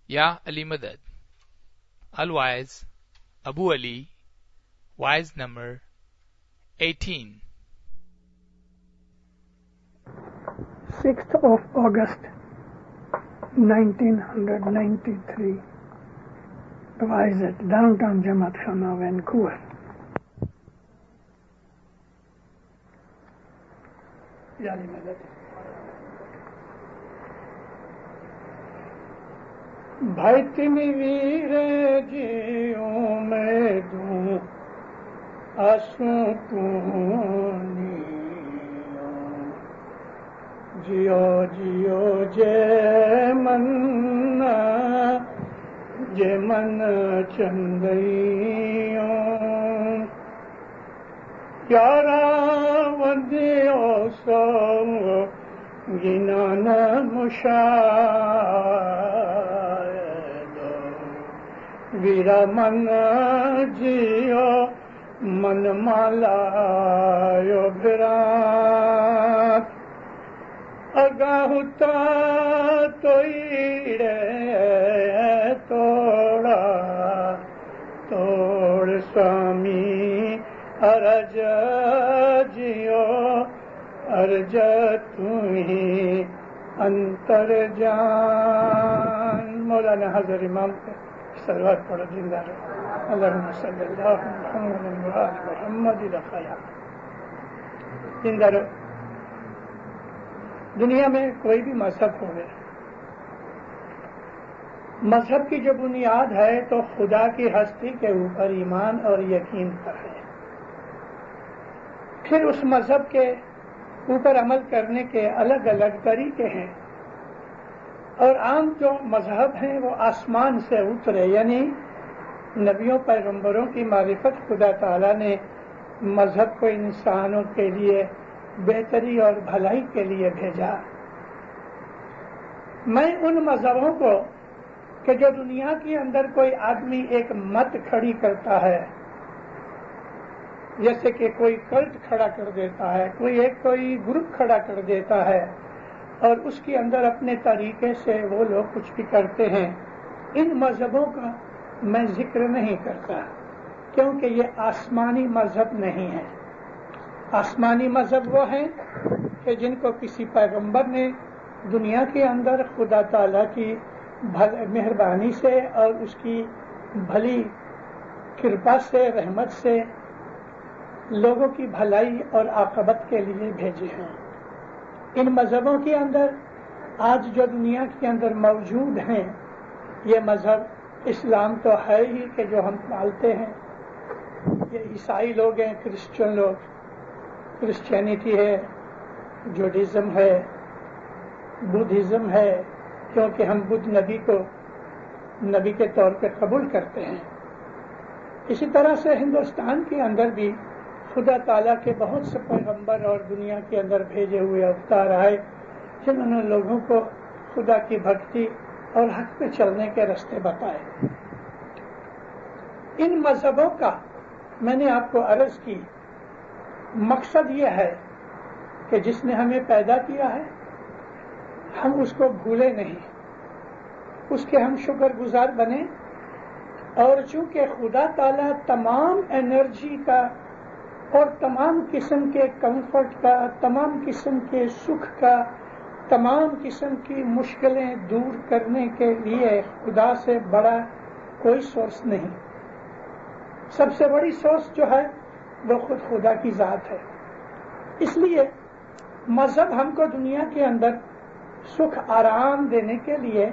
Ya Ali Madad. Al-Waiz, Abu Ali, Wise number 18. 6th of August 1993. Devised at downtown Jamaat Khana, Vancouver. Yali Madad. بھائی تم ویر جیوں میں دوں آسوں تونیوں جیو جیو جے من چندیوں یارا ودیو سو گنان ویرا من جیو من مالا بھرات اگاہتا توڑے توڑا توڑ سوامی ارج جیو ارج تمہیں انتر جان. مولانا حضرت امام کو سلوات پڑھو. زندہ رہو. اللہم صلی اللہ محمد محمد الخیا. زندہ رہو. دنیا میں کوئی بھی مذہب ہو گیا، مذہب کی جو بنیاد ہے تو خدا کی ہستی کے اوپر ایمان اور یقین پر ہے. پھر اس مذہب کے اوپر عمل کرنے کے الگ الگ طریقے ہیں، اور عام جو مذہب ہیں وہ آسمان سے اترے، یعنی نبیوں پیغمبروں کی معرفت خدا تعالیٰ نے مذہب کو انسانوں کے لیے بہتری اور بھلائی کے لیے بھیجا. میں ان مذہبوں کو کہ جو دنیا کے اندر کوئی آدمی ایک مت کھڑی کرتا ہے، جیسے کہ کوئی کلٹ کھڑا کر دیتا ہے، کوئی گروپ کھڑا کر دیتا ہے اور اس کے اندر اپنے طریقے سے وہ لوگ کچھ بھی کرتے ہیں، ان مذہبوں کا میں ذکر نہیں کرتا، کیونکہ یہ آسمانی مذہب نہیں ہے. آسمانی مذہب وہ ہیں کہ جن کو کسی پیغمبر نے دنیا کے اندر خدا تعالیٰ کی مہربانی سے اور اس کی بھلی کرپا سے، رحمت سے لوگوں کی بھلائی اور عاقبت کے لیے بھیجے ہیں. ان مذہبوں کے اندر آج جو دنیا کے اندر موجود ہیں، یہ مذہب اسلام تو ہے ہی کہ جو ہم پالتے ہیں، یہ عیسائی لوگ ہیں، کرسچن لوگ، کرسچینٹی ہے، جوڈیزم ہے، بدھزم ہے، کیونکہ ہم بدھ نبی کو نبی کے طور پہ قبول کرتے ہیں. اسی طرح سے ہندوستان کے اندر بھی خدا تعالیٰ کے بہت سے پیغمبر اور دنیا کے اندر بھیجے ہوئے اوتار آئے جنہوں نے لوگوں کو خدا کی بھکتی اور حق پہ چلنے کے راستے بتائے. ان مذہبوں کا میں نے آپ کو عرض کی مقصد یہ ہے کہ جس نے ہمیں پیدا کیا ہے ہم اس کو بھولے نہیں، اس کے ہم شکر گزار بنے، اور چونکہ خدا تعالیٰ تمام انرجی کا اور تمام قسم کے کمفرٹ کا، تمام قسم کے سکھ کا، تمام قسم کی مشکلیں دور کرنے کے لیے خدا سے بڑا کوئی سورس نہیں. سب سے بڑی سورس جو ہے وہ خود خدا کی ذات ہے. اس لیے مذہب ہم کو دنیا کے اندر سکھ آرام دینے کے لیے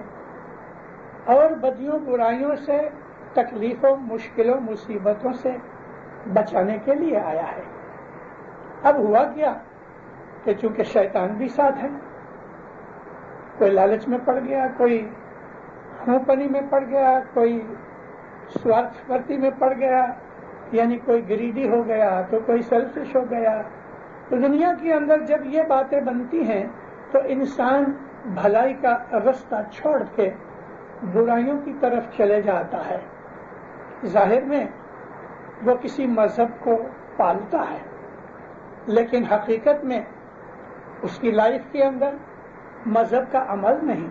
اور بدیوں برائیوں سے، تکلیفوں، مشکلوں، مصیبتوں سے بچانے کے لیے آیا ہے. اب ہوا کیا کہ چونکہ شیطان بھی ساتھ ہے، کوئی لالچ میں پڑ گیا، کوئی ہوں پنی میں پڑ گیا، کوئی سوارتھ پرتی میں پڑ گیا، یعنی کوئی گریڈی ہو گیا تو کوئی سیلفش ہو گیا. تو دنیا کے اندر جب یہ باتیں بنتی ہیں تو انسان بھلائی کا راستہ چھوڑ کے برائیوں کی طرف چلے جاتا ہے. ظاہر میں وہ کسی مذہب کو پالتا ہے، لیکن حقیقت میں اس کی لائف کے اندر مذہب کا عمل نہیں.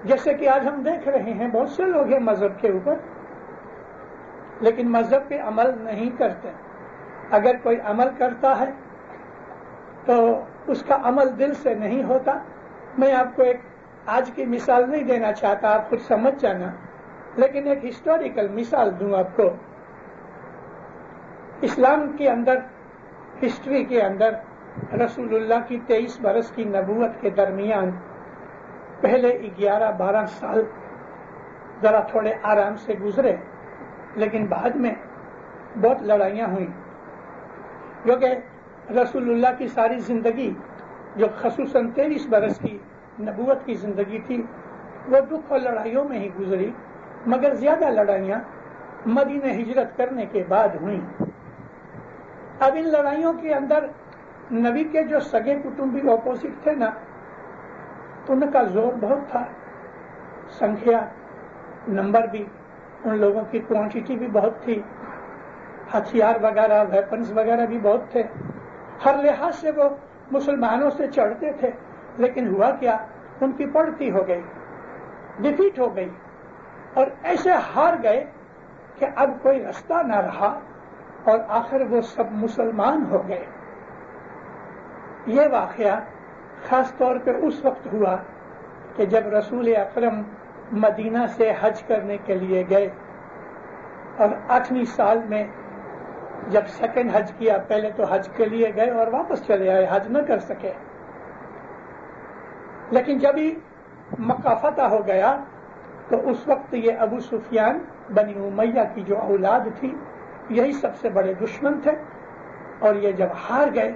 جیسے کہ آج ہم دیکھ رہے ہیں بہت سے لوگ ہیں مذہب کے اوپر لیکن مذہب پہ عمل نہیں کرتے. اگر کوئی عمل کرتا ہے تو اس کا عمل دل سے نہیں ہوتا. میں آپ کو ایک آج کی مثال نہیں دینا چاہتا, آپ خود سمجھ جانا, لیکن ایک ہسٹوریکل مثال دوں آپ کو. اسلام کے اندر, ہسٹری کے اندر رسول اللہ کی 23 برس کی نبوت کے درمیان پہلے 11-12 سال ذرا تھوڑے آرام سے گزرے, لیکن بعد میں بہت لڑائیاں ہوئیں, کیونکہ رسول اللہ کی ساری زندگی جو خصوصاً 23 برس کی نبوت کی زندگی تھی وہ دکھ اور لڑائیوں میں ہی گزری, مگر زیادہ لڑائیاں مدینہ ہجرت کرنے کے بعد ہوئیں. اب ان لڑائیوں کے اندر نبی کے جو سگے کٹمبی اپوزٹ تھے نا, ان کا زور بہت تھا, سنکھیا نمبر بھی, ان لوگوں کی کوانٹٹی بھی بہت تھی, ہتھیار وغیرہ ویپنز وغیرہ بھی بہت تھے, ہر لحاظ سے وہ مسلمانوں سے چڑھتے تھے. لیکن ہوا کیا, ان کی پڑتی ہو گئی, ڈیفیٹ ہو گئی, اور ایسے ہار گئے کہ اب کوئی رستہ نہ رہا اور آخر وہ سب مسلمان ہو گئے. یہ واقعہ خاص طور پہ اس وقت ہوا کہ جب رسول اکرم مدینہ سے حج کرنے کے لیے گئے, اور 8ویں سال میں جب سیکنڈ حج کیا, پہلے تو حج کے لیے گئے اور واپس چلے آئے, حج نہ کر سکے. لیکن جب ہی مکہ فتح ہو گیا تو اس وقت یہ ابو سفیان بنی امیہ کی جو اولاد تھی یہی سب سے بڑے دشمن تھے, اور یہ جب ہار گئے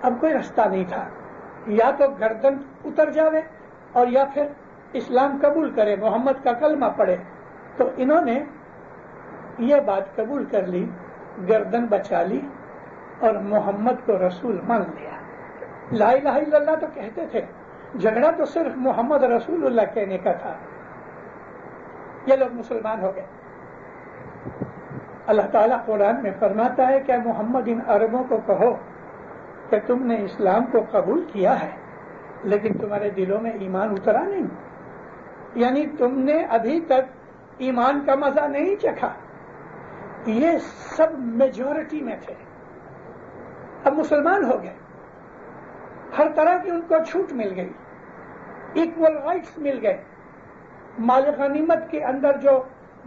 اب کوئی رستہ نہیں تھا, یا تو گردن اتر جاوے اور یا پھر اسلام قبول کرے, محمد کا کلمہ پڑھے. تو انہوں نے یہ بات قبول کر لی, گردن بچا لی اور محمد کو رسول مان لیا. لا الہ الا اللہ تو کہتے تھے, جھگڑا تو صرف محمد رسول اللہ کہنے کا تھا. یہ لوگ مسلمان ہو گئے. اللہ تعالیٰ قرآن میں فرماتا ہے کہ محمد ان عربوں کو کہو کہ تم نے اسلام کو قبول کیا ہے لیکن تمہارے دلوں میں ایمان اترا نہیں, یعنی تم نے ابھی تک ایمان کا مزہ نہیں چکھا. یہ سب میجورٹی میں تھے, اب مسلمان ہو گئے, ہر طرح کی ان کو چھوٹ مل گئی, ایکول رائٹس مل گئے. مال غنیمت کے اندر جو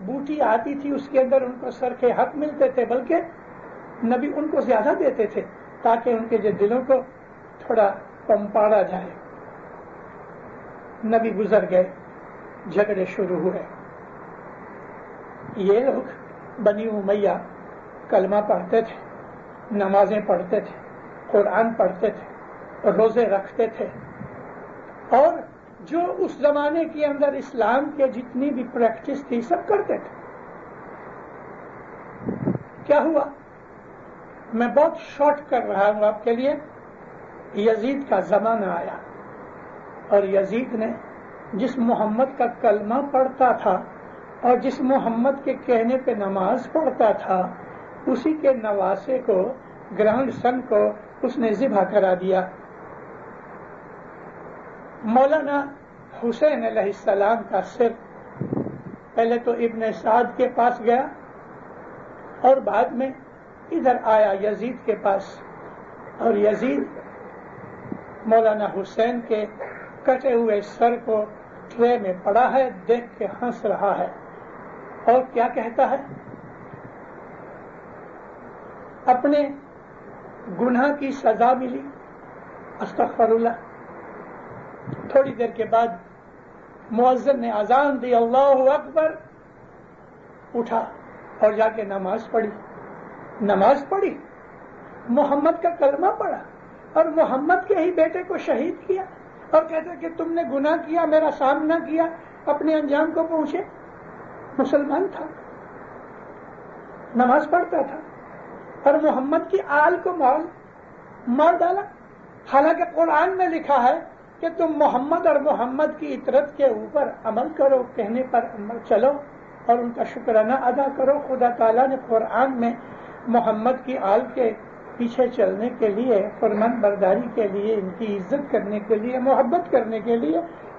بوٹی آتی تھی اس کے اندر ان کو سر کے حق ملتے تھے, بلکہ نبی ان کو زیادہ دیتے تھے تاکہ ان کے جو دلوں کو تھوڑا پمپاڑا جائے. نبی گزر گئے, جھگڑے شروع ہوئے. یہ لوگ بنی امیہ کلمہ پڑھتے تھے, نمازیں پڑھتے تھے, قرآن پڑھتے تھے, روزے رکھتے تھے, اور جو اس زمانے کے اندر اسلام کے جتنی بھی پریکٹس تھی سب کرتے تھے. کیا ہوا, میں بہت شارٹ کر رہا ہوں آپ کے لیے. یزید کا زمانہ آیا اور یزید نے جس محمد کا کلمہ پڑھتا تھا اور جس محمد کے کہنے پہ نماز پڑھتا تھا اسی کے نواسے کو, گرینڈ سن کو اس نے ذبح کرا دیا. مولانا حسین علیہ السلام کا سر پہلے تو ابن سعد کے پاس گیا اور بعد میں ادھر آیا یزید کے پاس, اور یزید مولانا حسین کے کٹے ہوئے سر کو ٹرے میں پڑا ہے, دیکھ کے ہنس رہا ہے اور کیا کہتا ہے, اپنے گناہ کی سزا ملی, استغفر اللہ. تھوڑی دیر کے بعد مؤذن نے اذان دی, اللہ اکبر, اٹھا اور جا کے نماز پڑھی, محمد کا کلمہ پڑھا اور محمد کے ہی بیٹے کو شہید کیا, اور کہتے کہ تم نے گناہ کیا, میرا سامنا کیا, اپنے انجام کو پہنچے. مسلمان تھا, نماز پڑھتا تھا, اور محمد کی آل کو مار ڈالا. حالانکہ قرآن میں لکھا ہے کہ تم محمد اور محمد کی اطرت کے اوپر عمل کرو, کہنے پر عمل چلو اور ان کا شکرانہ ادا کرو. خدا تعالیٰ نے قرآن میں محمد کی آل کے پیچھے چلنے کے لیے, فرمان برداری کے لیے, ان کی عزت کرنے کے لیے, محبت کرنے کے لیے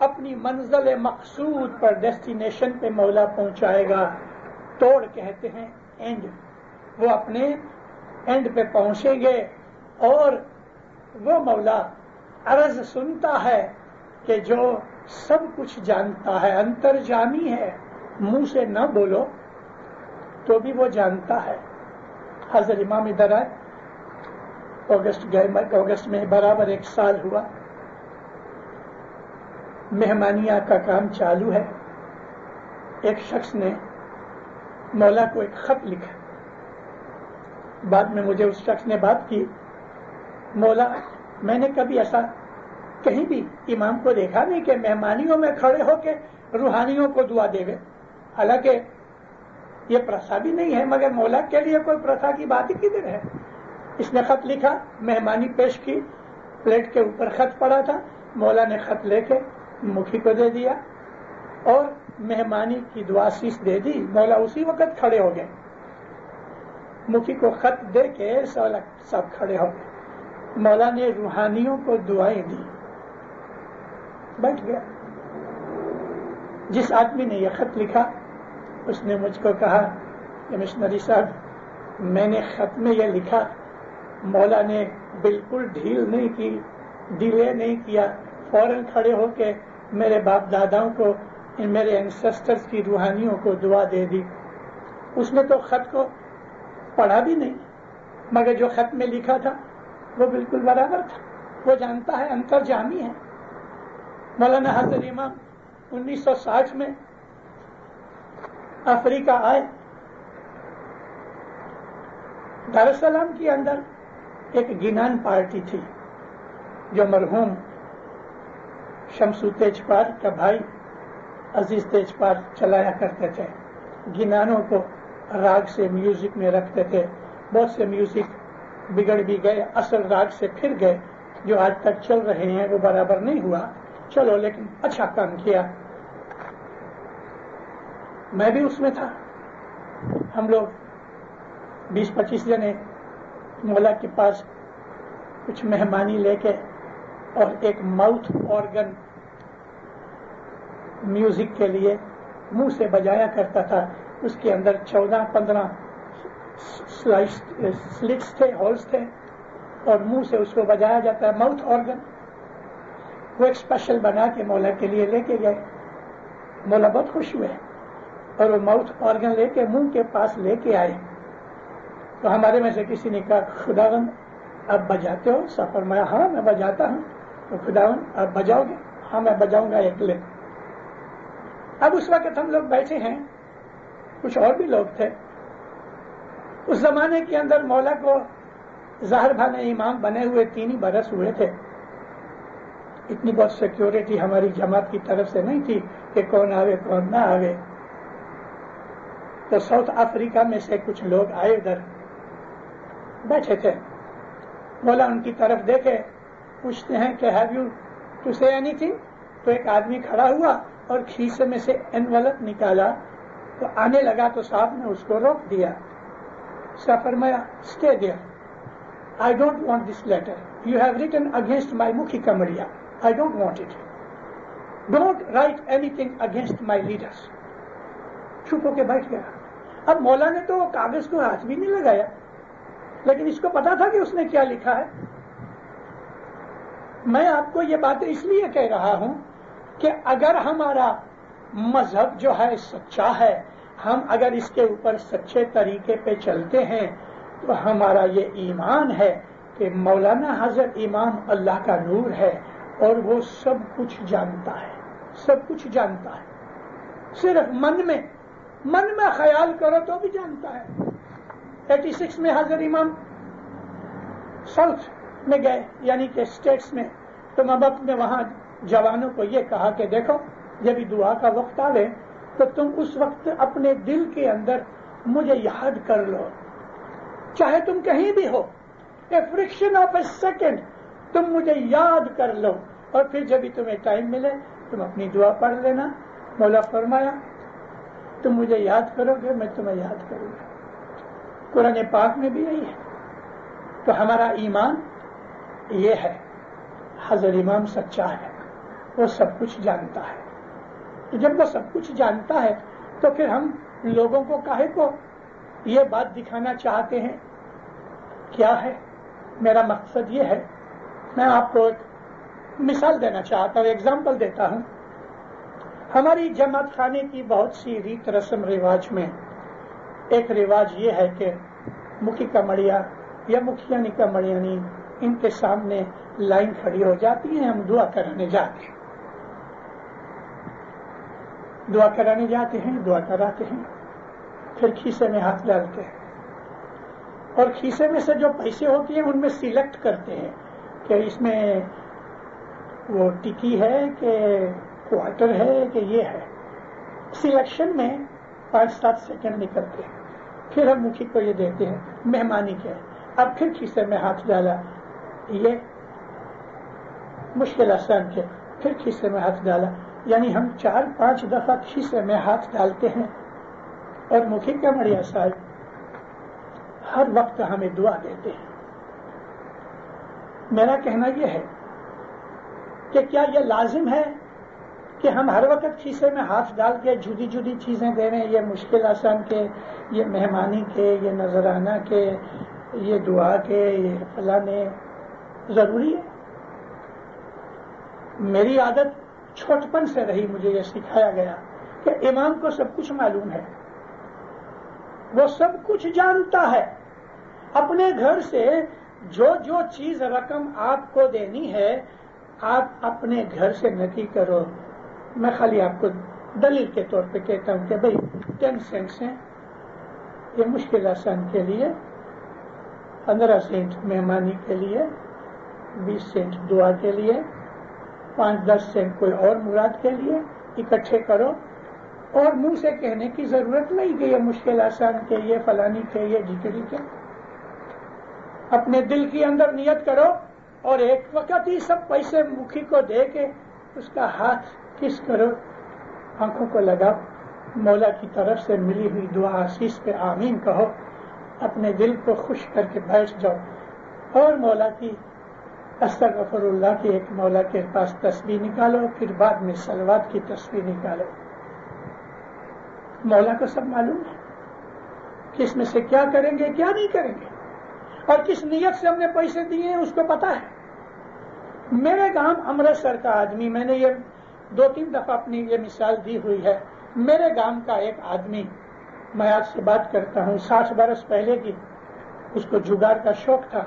اپنی منزل مقصود پر ڈیسٹینیشن پہ مولا پہنچائے گا. توڑ کہتے ہیں اینڈ. وہ اپنے اینڈ پہ پہنچیں گے اور وہ مولا عرض سنتا ہے کہ جو سب کچھ جانتا ہے, انترجامی ہے, منہ سے نہ بولو تو بھی وہ جانتا ہے. حضرت امام ادھر آئے, اگست میں برابر 1 سال ہوا. مہمانیہ کا کام چالو ہے. ایک شخص نے مولا کو ایک خط لکھا. بعد میں مجھے اس شخص نے بات کی, مولا میں نے کبھی ایسا کہیں بھی امام کو دیکھا نہیں کہ مہمانیوں میں کھڑے ہو کے روحانیوں کو دعا دے گئے. حالانکہ یہ پرتھا بھی نہیں ہے, مگر مولا کے لیے کوئی پرتھا کی بات ہی کدھر ہے. اس نے خط لکھا, مہمانی پیش کی, پلیٹ کے اوپر خط پڑا تھا. مولا نے خط لے کے مکھی کو دے دیا اور مہمانی کی دعا سیس دے دی. مولا اسی وقت کھڑے ہو گئے. مکھی کو خط دے کے سب کھڑے ہو گئے. مولا نے روحانیوں کو دعائیں دی, بیٹھ گیا. جس آدمی نے یہ خط لکھا اس نے مجھ کو کہا کہ مشنری صاحب میں نے خط میں یہ لکھا, مولا نے بالکل ڈھیل نہیں کی, ڈیلے نہیں کیا, فوراً کھڑے ہو کے میرے باپ داداؤں کو, میرے اینسسٹرز کی روحانیوں کو دعا دے دی. اس نے تو خط کو پڑھا بھی نہیں, مگر جو خط میں لکھا تھا وہ بالکل برابر تھا. وہ جانتا ہے, انترجامی ہے. مولانا حضرت امام 1960 میں افریقہ آئے. دار السلام کے اندر ایک گینان پارٹی تھی جو مرحوم شمسو تیجپال کا بھائی عزیز تیجپال چلایا کرتے تھے. گینانوں کو راگ سے میوزک میں رکھتے تھے. بہت سے میوزک بگڑ بھی گئے, اصل راگ سے پھر گئے. جو آج تک چل رہے ہیں وہ برابر نہیں ہوا, چلو لیکن اچھا کام کیا. میں بھی اس میں تھا. ہم لوگ 20-25 جنے مولا کے پاس کچھ مہمانی لے کے اور ایک ماؤتھ آرگن میوزک کے لیے منہ سے بجایا کرتا تھا. اس کے اندر 14-15 سلٹس تھے, ہولز تھے, اور منہ سے اس کو بجایا جاتا ہے, ماؤتھ آرگن. وہ ایک اسپیشل بنا کے مولا کے لیے لے کے گئے. مولا بہت خوش ہوئے اور وہ ماؤتھ آرگن لے کے منہ کے پاس لے کے آئے. تو ہمارے میں سے کسی نے کہا خداوند آپ بجاتے ہو؟ سا فرمایا ہاں میں بجاتا ہوں. تو خداوند آپ بجاؤ گے؟ ہاں میں بجاؤں گا ایک لے. اب اس وقت ہم لوگ بیٹھے ہیں, کچھ اور بھی لوگ تھے. اس زمانے کے اندر مولا کو ظاہر بھانے امام بنے ہوئے 3 برس ہوئے تھے. اتنی بہت سیکیورٹی ہماری جماعت کی طرف سے نہیں تھی کہ کون آوے کون نہ آوے. تو ساؤتھ افریقہ میں سے کچھ لوگ آئے, ادھر بیٹھے تھے. مولا ان کی طرف دیکھے, پوچھتے ہیں کہ ہیو یو ٹو سے اینی تھنگ؟ تو ایک آدمی کھڑا ہوا اور کھیسے میں سے انویلپ نکالا. تو آنے لگا تو صاحب نے اس کو روک دیا. صاحب فرمایا stay there, I don't want this letter, you have written against my مکھی کمریا, I don't want it, don't write anything against my leaders. چپ ہو کے بیٹھ گیا. اب مولا نے تو کاغذ کو ہاتھ بھی نہیں لگایا, لیکن اس کو پتا تھا کہ اس نے کیا لکھا ہے. میں آپ کو یہ باتیں اس لیے کہہ رہا ہوں کہ اگر ہمارا مذہب جو ہے سچا ہے, ہم اگر اس کے اوپر سچے طریقے پہ چلتے ہیں, تو ہمارا یہ ایمان ہے کہ مولانا حضرت امام اللہ کا نور ہے اور وہ سب کچھ جانتا ہے, سب کچھ جانتا ہے. صرف من میں خیال کرو تو بھی جانتا ہے. 86 میں حضرت امام ساؤتھ میں گئے, یعنی کہ اسٹیٹس میں. تو میں اپنے وہاں جوانوں کو یہ کہا کہ دیکھو جب دعا کا وقت آئے تو تم اس وقت اپنے دل کے اندر مجھے یاد کر لو, چاہے تم کہیں بھی ہو, اے فرکشن آف اے سیکنڈ تم مجھے یاد کر لو, اور پھر جب بھی تمہیں ٹائم ملے تم اپنی دعا پڑھ لینا. مولا فرمایا تم مجھے یاد کرو گے, میں تمہیں یاد کروں گا. قرآن پاک میں بھی یہی ہے. تو ہمارا ایمان یہ ہے, حضرت امام سچا ہے. وہ سب کچھ جانتا ہے. تو جب وہ سب کچھ جانتا ہے تو پھر ہم لوگوں کو کاہے کو یہ بات دکھانا چاہتے ہیں؟ کیا ہے میرا مقصد؟ یہ ہے، میں آپ کو ایک مثال دینا چاہتا ہوں، ایگزامپل دیتا ہوں. ہماری جماعت خانے کی بہت سی ریت رسم رواج میں ایک رواج یہ ہے کہ مکھی کمڑیا یا مکھیانی کمڑیانی ان کے سامنے لائن کھڑی ہو جاتی ہے. ہم دعا کرانے جاتے ہیں، دعا کرانے جاتے ہیں، دعا کراتے ہیں، پھر کھیسے میں ہاتھ ڈالتے ہیں اور کھیسے میں سے جو پیسے ہوتے ہیں ان میں سلیکٹ کرتے ہیں کہ اس میں وہ ٹکی ہے کہ کوارٹر ہے کہ یہ ہے. سلیکشن میں 5-7 سیکنڈ نکلتے ہیں. پھر ہم مکھی کو یہ دیتے ہیں مہمانی کے. اب پھر کھیسے میں ہاتھ ڈالا، یہ مشکل آسان کے، پھر کھیسے میں ہاتھ ڈالا، یعنی ہم 4-5 دفعہ کھیسے میں ہاتھ ڈالتے ہیں. اور مکھی کمڑیا صاحب ہر وقت ہمیں دعا دیتے ہیں. میرا کہنا یہ ہے کہ کیا یہ لازم ہے کہ ہم ہر وقت کھیسے میں ہاتھ ڈال کے جدی جدی چیزیں دے رہے ہیں؟ یہ مشکل آسان کے، یہ مہمانی کے، یہ نذرانہ کے، یہ دعا کے، یہ فلانے ضروری ہے؟ میری عادت چھوٹپن سے رہی، مجھے یہ سکھایا گیا کہ امام کو سب کچھ معلوم ہے، وہ سب کچھ جانتا ہے. اپنے گھر سے جو جو چیز رقم آپ کو دینی ہے آپ اپنے گھر سے نکی کرو. میں خالی آپ کو دلیل کے طور پہ کہتا ہوں کہ بھئی 10 سینٹس ہیں، یہ مشکل آسان کے لیے، 15 سینٹ مہمانی کے لیے، 20 سینٹ دعا کے لیے، 5-10 سینٹ کوئی اور مراد کے لیے اکٹھے کرو. اور منہ سے کہنے کی ضرورت نہیں کہ یہ مشکل آسان کے، یہ فلانی کے، یہ جگری کے. اپنے دل کے اندر نیت کرو اور ایک وقت ہی سب پیسے مکھی کو دے کے اس کا ہاتھ کس کرو، آنکھوں کو لگاؤ، مولا کی طرف سے ملی ہوئی دعا آسیس پہ آمین کہو، اپنے دل کو خوش کر کے بیٹھ جاؤ اور مولا کی استغفر اللہ کی ایک مولا کے پاس تسبیح نکالو، پھر بعد میں صلوات کی تسبیح نکالو. مولا کو سب معلوم ہے کس میں سے کیا کریں گے کیا نہیں کریں گے، اور کس نیت سے ہم نے پیسے دیے ہیں اس کو پتا ہے. میرے گاؤں امرتسر کا آدمی، میں نے یہ 2-3 دفعہ اپنی یہ مثال دی ہوئی ہے. میرے گاؤں کا ایک آدمی، میں آج سے بات کرتا ہوں 60 برس پہلے کی، اس کو جگار کا شوق تھا،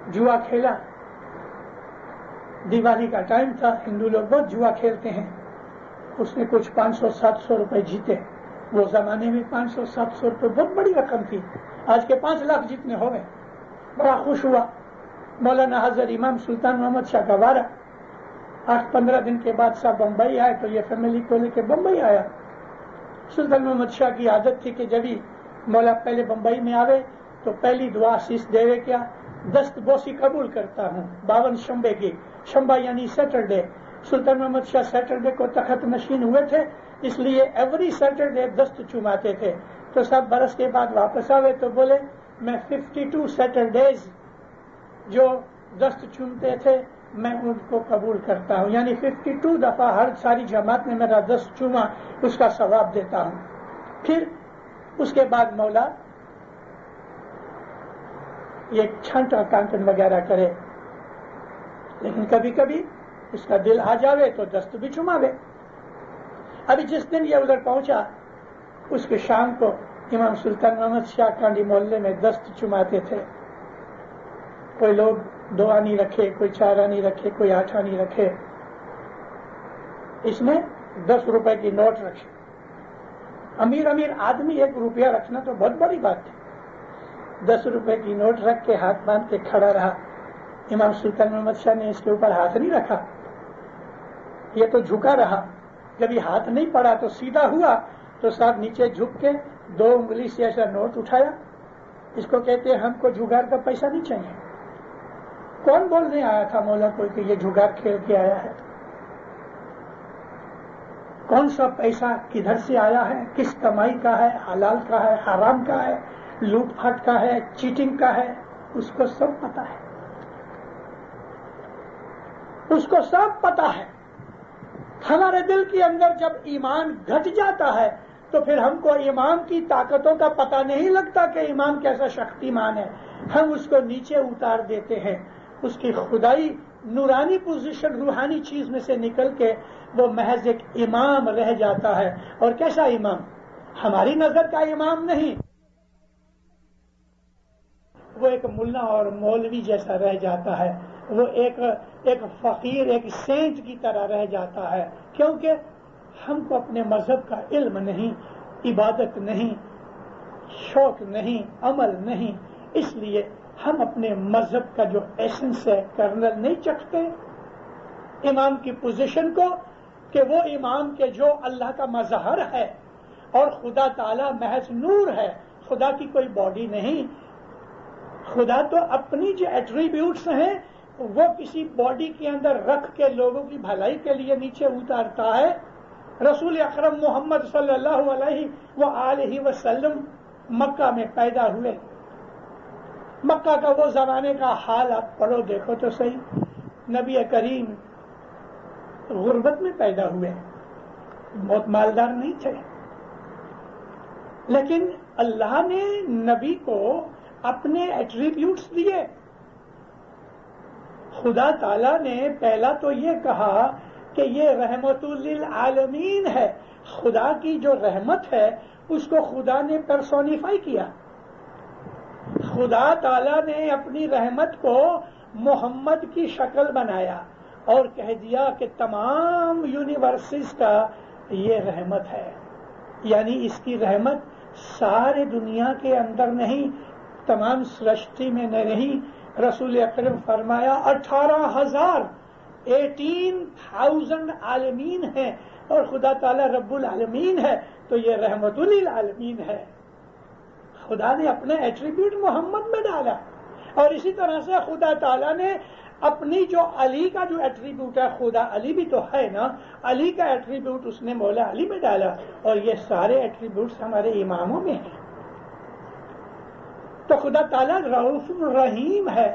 جوا کھیلا. دیوالی کا ٹائم تھا، ہندو لوگ بہت جوا کھیلتے ہیں. اس نے کچھ 500-700 روپے جیتے. وہ زمانے میں 500-700 روپے بہت بڑی رقم تھی، آج کے 5 لاکھ جتنے ہو گئے. بڑا خوش ہوا. مولانا حضرت امام سلطان محمد شاہ گوارا 8-15 دن کے بعد صاحب بمبئی آئے تو یہ فیملی کو لے کے بمبئی آیا. سلطان محمد شاہ کی عادت تھی کہ جب ہی مولا پہلے بمبئی میں آوے تو پہلی دعا آسیس دیوے کیا، دست بوسی قبول کرتا ہوں 52 شنبے کی، شنبہ یعنی سیٹرڈے. سلطان محمد شاہ سیٹرڈے کو تخت نشین ہوئے تھے، اس لیے ایوری سیٹرڈے دست چوماتے تھے. تو سب برس کے بعد واپس آوے تو بولے میں 52 سیٹرڈیز جو دست چومتے تھے میں ان کو قبول کرتا ہوں، یعنی 52 دفعہ ہر ساری جماعت نے میرا دست چوما، اس کا ثواب دیتا ہوں. پھر اس کے بعد مولا یہ چھنٹا کانکن وغیرہ کرے، لیکن کبھی کبھی اس کا دل آ جاوے تو دست بھی چماوے. ابھی جس دن یہ ادھر پہنچا اس کے شام کو امام سلطان محمد شاہ کانڈی محلے میں دست چماتے تھے. کوئی لوگ 2 آنی رکھے، کوئی 4 آنی رکھے، کوئی 8 آنی رکھے. اس نے 10 روپے کی نوٹ رکھی. امیر آدمی 1 روپیہ رکھنا تو بہت بڑی بات ہے. 10 روپے کی نوٹ رکھ کے ہاتھ باندھ کے کھڑا رہا. امام سلطان محمد شاہ نے اس کے اوپر ہاتھ نہیں رکھا، یہ تو جھکا رہا. جب یہ ہاتھ نہیں پڑا تو سیدھا ہوا تو صاحب نیچے جھک کے 2 انگلی سے ایسا نوٹ اٹھایا. اس کو کہتے ہیں ہم کو جگار کا پیسہ نہیں چاہیے. کون بولنے آیا تھا مولا کو کہ یہ جگار کھیل کے آیا ہے؟ کون سا پیسہ کدھر سے آیا ہے، کس کمائی کا ہے، حلال کا ہے، حرام کا ہے، لوٹ پھاٹ کا ہے، چیٹنگ کا ہے، اس کو سب پتا ہے. اس کو سب پتا ہے. ہمارے دل کے اندر جب ایمان گھٹ جاتا ہے تو پھر ہم کو ایمان کی طاقتوں کا پتہ نہیں لگتا کہ ایمان کیسا شکتیمان ہے. ہم اس کو نیچے اتار دیتے ہیں. اس کی خدائی نورانی پوزیشن روحانی چیز میں سے نکل کے وہ محض ایک امام رہ جاتا ہے. اور کیسا امام؟ ہماری نظر کا امام نہیں، وہ ایک ملا اور مولوی جیسا رہ جاتا ہے. وہ ایک فقیر، ایک سینٹ کی طرح رہ جاتا ہے. کیونکہ ہم کو اپنے مذہب کا علم نہیں، عبادت نہیں، شوق نہیں، عمل نہیں. اس لیے ہم اپنے مذہب کا جو ایسنس ہے، کرنل نہیں چکھتے امام کی پوزیشن کو، کہ وہ امام کے جو اللہ کا مظہر ہے اور خدا تعالی محض نور ہے، خدا کی کوئی باڈی نہیں. خدا تو اپنی جو ایٹریبیوٹس ہیں وہ کسی باڈی کے اندر رکھ کے لوگوں کی بھلائی کے لیے نیچے اتارتا ہے. رسول اکرم محمد صلی اللہ علیہ وآلہ وسلم مکہ میں پیدا ہوئے. مکہ کا وہ زمانے کا حال آپ پڑھو دیکھو تو صحیح. نبی کریم غربت میں پیدا ہوئے، بہت مالدار نہیں تھے، لیکن اللہ نے نبی کو اپنے ایٹریبیوٹس دیے. خدا تعالی نے پہلا تو یہ کہا کہ یہ رحمت للعالمین ہے. خدا کی جو رحمت ہے اس کو خدا نے پرسونیفائی کیا. خدا تعالی نے اپنی رحمت کو محمد کی شکل بنایا اور کہہ دیا کہ تمام یونیورسز کا یہ رحمت ہے. یعنی اس کی رحمت سارے دنیا کے اندر نہیں، تمام سرشٹی میں نہیں. رسول اکرم فرمایا 18,000 عالمین ہیں اور خدا تعالی رب العالمین ہے، تو یہ رحمت للعالمین ہے. خدا نے اپنے ایٹریبیوٹ محمد میں ڈالا. اور اسی طرح سے خدا تعالی نے اپنی جو علی کا جو ایٹریبیوٹ ہے، خدا علی بھی تو ہے نا، علی کا ایٹریبیوٹ اس نے مولا علی میں ڈالا. اور یہ سارے ایٹریبیوٹس ہمارے اماموں میں ہیں. تو خدا تعالیٰ رؤوف رحیم ہے.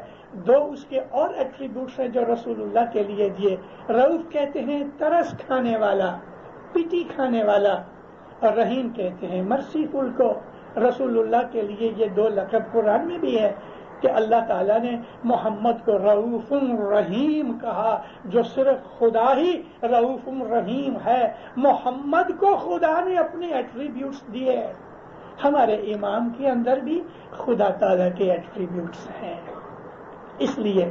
دو اس کے اور ایٹریبیوٹس ہیں جو رسول اللہ کے لیے دیے. رؤوف کہتے ہیں ترس کھانے والا، پٹی کھانے والا، اور رحیم کہتے ہیں مرسیفل کو. رسول اللہ کے لیے یہ دو لقب قرآن میں بھی ہے کہ اللہ تعالیٰ نے محمد کو رؤوف رحیم کہا، جو صرف خدا ہی رؤوف رحیم ہے. محمد کو خدا نے اپنے ایٹریبیوٹس دیے. ہمارے امام کے اندر بھی خدا تعالیٰ کے ایٹریبیوٹس ہیں. اس لیے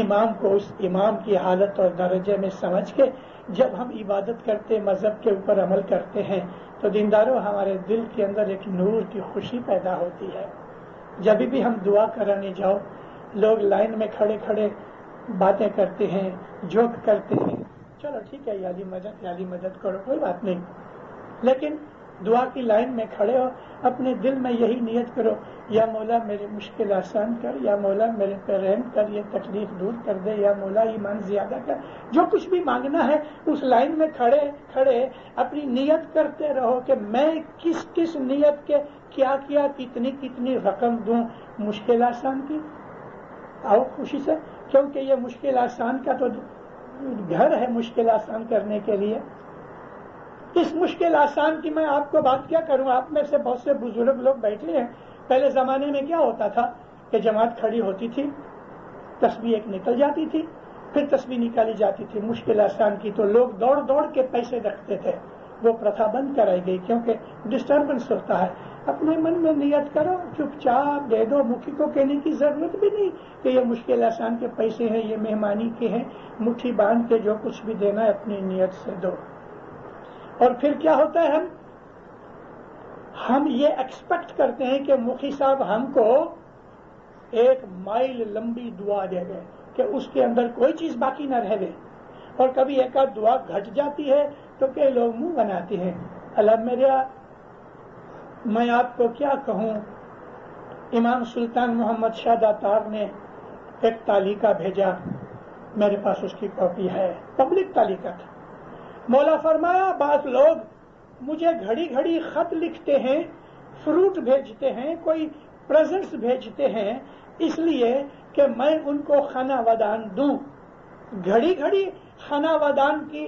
امام کو اس امام کی حالت اور درجے میں سمجھ کے جب ہم عبادت کرتے، مذہب کے اوپر عمل کرتے ہیں، تو دینداروں ہمارے دل کے اندر ایک نور کی خوشی پیدا ہوتی ہے. جب بھی ہم دعا کرانے جاؤ، لوگ لائن میں کھڑے کھڑے باتیں کرتے ہیں، جوک کرتے ہیں، چلو ٹھیک ہے یا علی مدد کرو، کوئی بات نہیں. لیکن دعا کی لائن میں کھڑے ہو، اپنے دل میں یہی نیت کرو، یا مولا میری مشکل آسان کر، یا مولا میرے پہ رحم کر، یہ تکلیف دور کر دے، یا مولا ایمان زیادہ کر. جو کچھ بھی مانگنا ہے اس لائن میں کھڑے کھڑے اپنی نیت کرتے رہو کہ میں کس کس نیت کے کیا کتنی رقم دوں مشکل آسان کی. آؤ خوشی سے، کیونکہ یہ مشکل آسان کا تو گھر ہے مشکل آسان کرنے کے لیے. اس مشکل آسان کی میں آپ کو بات کیا کروں. آپ میں سے بہت سے بزرگ لوگ بیٹھے ہیں. پہلے زمانے میں کیا ہوتا تھا کہ جماعت کھڑی ہوتی تھی، تسبیح ایک نکل جاتی تھی، پھر تسبیح نکالی جاتی تھی مشکل آسان کی، تو لوگ دوڑ دوڑ کے پیسے رکھتے تھے. وہ پرتھا بند کرائی گئی کیونکہ ڈسٹربنس ہوتا ہے. اپنے من میں نیت کرو، چپ چاپ دے دو. مکھی کو کہنے کی ضرورت بھی نہیں کہ یہ مشکل آسان کے پیسے ہیں، یہ مہمانی کے ہیں. مٹھی باندھ کے جو کچھ بھی دینا ہے اپنی نیت سے دو. اور پھر کیا ہوتا ہے، ہم یہ ایکسپیکٹ کرتے ہیں کہ مخی صاحب ہم کو 1 مائل لمبی دعا دے دیں کہ اس کے اندر کوئی چیز باقی نہ رہ گئے. اور کبھی ایک آدھ دعا گھٹ جاتی ہے تو کئی لوگ منہ بناتے ہیں. اللہ میرا، میں آپ کو کیا کہوں، امام سلطان محمد شاہ داتار نے ایک تعلیقہ بھیجا، میرے پاس اس کی کاپی ہے، پبلک تعلیقہ تھا. مولا فرمایا بعض لوگ مجھے گھڑی گھڑی خط لکھتے ہیں، فروٹ بھیجتے ہیں، کوئی پریزنٹس بھیجتے ہیں، اس لیے کہ میں ان کو خانہ ودان دوں. گھڑی گھڑی خانہ ودان کی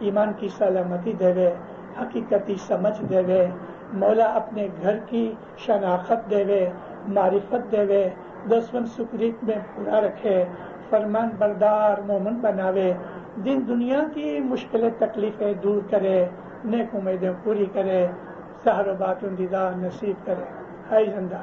ایمان کی سلامتی دے، حقیقتی سمجھ دے، مولا اپنے گھر کی شناخت دے، معرفت دے، دشمن سکریت میں پورا رکھے، فرمان بردار مومن بناوے، دن دنیا کی مشکل تکلیفیں دور کرے، نیک امیدیں پوری کرے، سحر و باطن دیدار نصیب کرے۔ ہے زندہ